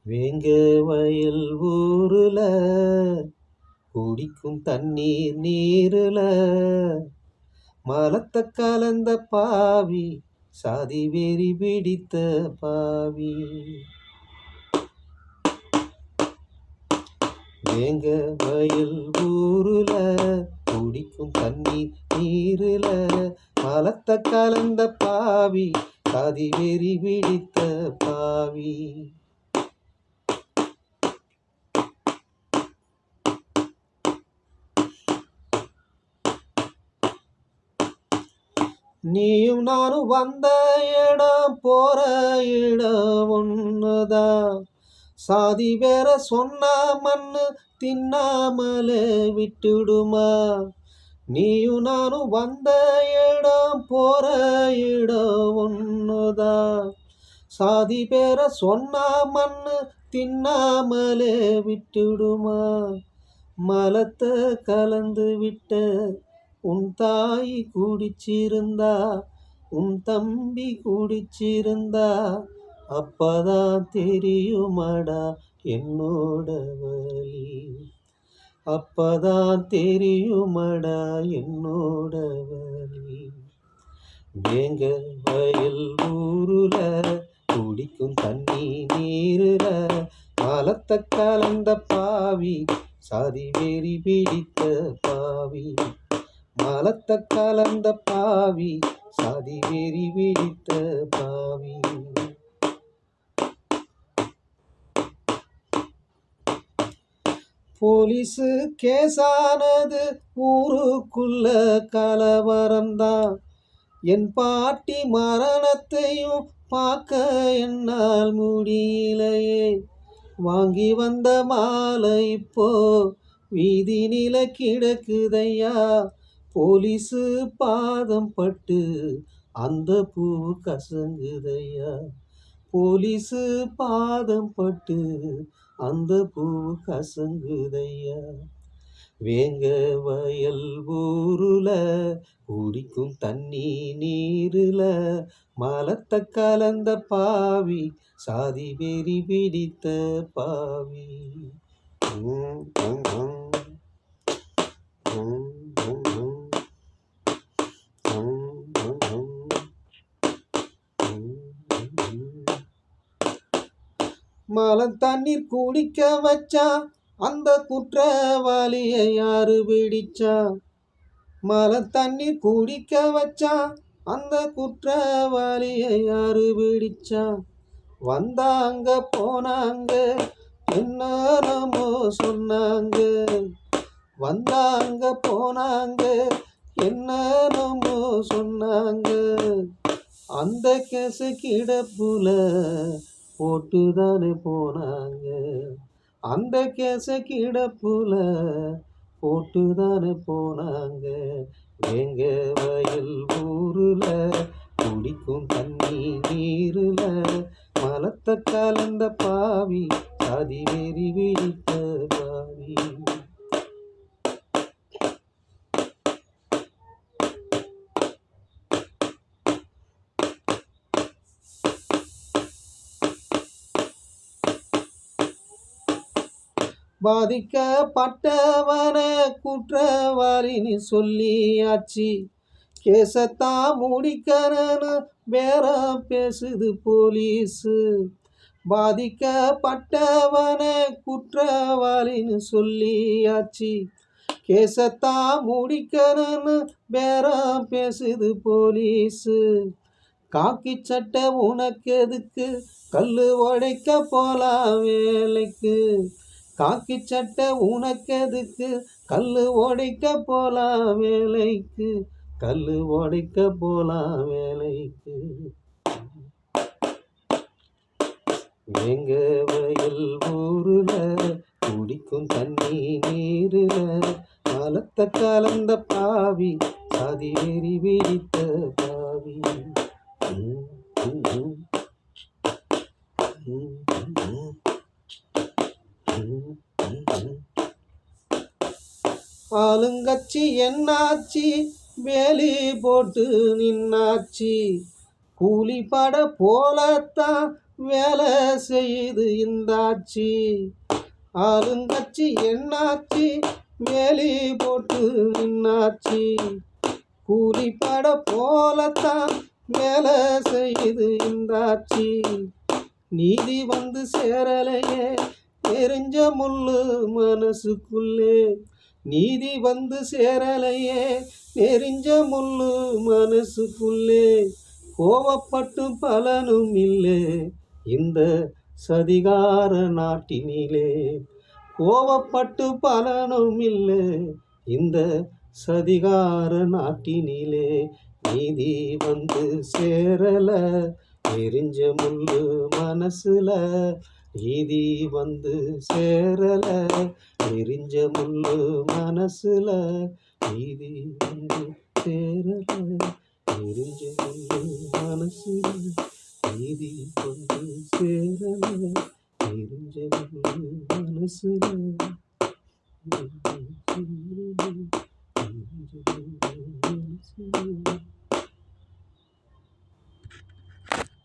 வேங்க வயல் ஊருல குடிக்கும் தண்ணீர் நீருல மலத்த கலந்த பாவி சாதி வெறி பிடித்த பாவி. வேங்க வயல் ஊருல குடிக்கும் தண்ணீர் நீருல மலத்த கலந்த பாவி சாதி வெறி பிடித்த பாவி. நீயும் நானும் வந்த இடம் போற இடம் ஒண்ணுதான். சாதி வேற சொன்ன மண்ணு தின்னாமலே விட்டுடுமா. நீயும் நானும் வந்த இடம் போற இடம் ஒண்ணுதான். சாதி பேர சொன்ன மண்ணு தின்னாமலே விட்டுடுமா. மலத்தை கலந்து விட்ட உன் தாய் குடிச்சிருந்தா, உன் தம்பி குடிச்சிருந்தா, அப்பதான் தெரியுமாடா என்னோட வலி. அப்பதான் தெரியுமாடா என்னோட வலி. வேங்க வயல் ஊருல குடிக்கும் தண்ணி நீருல மலத்த கலந்த பாவி சாதி வெறி பிடித்த பாவி. மலத்த கலந்த பாவி சாதி வெறி பிடித்த பாவி. போலீஸு கேசானது ஊருக்குள்ள கலவரம்தான். என் பாட்டி மரணத்தையும் பார்க்க என்னால் முடியலையே. வாங்கி வந்த மாலை இப்போ வீதி நில கிடக்குதையா. போலீஸு பாதம் பட்டு அந்த பூ கசங்குதையா. போலீஸு பாதம் பட்டு அந்த பூ கசங்குதையா. வேங்க வயல் ஊருல குடிக்கும் தண்ணி நீருல மலத்த கலந்த பாவி சாதி வெறி பிடித்த பாவி. மலம் தண்ணீர் குடிக்க வச்சா அந்த குற்றவாளியை யாரு பிடிச்சா. மலம் தண்ணீர் குடிக்க வச்சா அந்த குற்றவாளியை யாரு பிடிச்சா. வந்தாங்க போனாங்க என்னமோ சொன்னாங்க. வந்தாங்க போனாங்க என்னமோ சொன்னாங்க. அந்த கேசு கிடப்புல போட்டுதானே போனாங்க. அந்த கேச கிடப்புல போட்டுதானே போனாங்க. வேங்க வயல் ஊருல குடிக்கும் தண்ணி நீருல மலத்த கலந்த பாவி சாதி வெறி பிடித்த பாவி. பாதிக்கப்பட்டவன குற்றவாளின்னு சொல்லியாச்சு. கேசத்தான் முடிக்கிறன்னு வேற பேசுது போலீஸு. பாதிக்கப்பட்டவன குற்றவாளின்னு சொல்லியாச்சு. கேசத்தான் முடிக்கிறன்னு வேற பேசுது போலீஸு. காக்கி சட்டை உனக்கு எதுக்கு கல்லு உடைக்க போலாம் வேலைக்கு. காக்கி சட்டை உனக்கு எதுக்கு கல்லு உடைக்க போலாம் வேலைக்கு. கல்லு உடைக்க போலாம் வேலைக்கு. எங்க வயல் ஊருல குடிக்கும் தண்ணி நீருல மலத்த கலந்த பாவி சாதி வெறி பிடித்த பாவி. ஆளுங்கட்சி என்னாச்சு வேலி போட்டு நின்னாச்சு. கூலி பட போலத்தான் வேலை செய்யுது இந்த ஆட்சி. ஆளுங்கட்சி என்னாச்சு, வேலி போட்டு நின்னாச்சு. கூலிப்பட போலத்தான் வேலை செய்யுது இந்த ஆட்சி. நீதி வந்து சேரலையே தெரிஞ்ச முள்ளு மனசுக்குள்ளே. நீதி வந்து சேரலையே நெறிஞ்ச முள்ளு மனசுக்குள்ளே. கோவப்பட்டும் பலனும் இல்லை இந்த சதிகார நாட்டினிலே. கோவப்பட்டு பலனும் இல்லை இந்த சதிகார நாட்டினிலே. நீதி வந்து சேரல எரிஞ்ச முள்ளு மனசுல. நீதி வந்து சேரல எரிஞ்ச முள்ளு மனசுல. நீதி வந்து சேரல எரிஞ்ச முள்ளு மனசுல. நீதி வந்து சேரல எரிஞ்ச முள்ளு மனசுல. எரிஞ்ச முள்ளு மனசுல.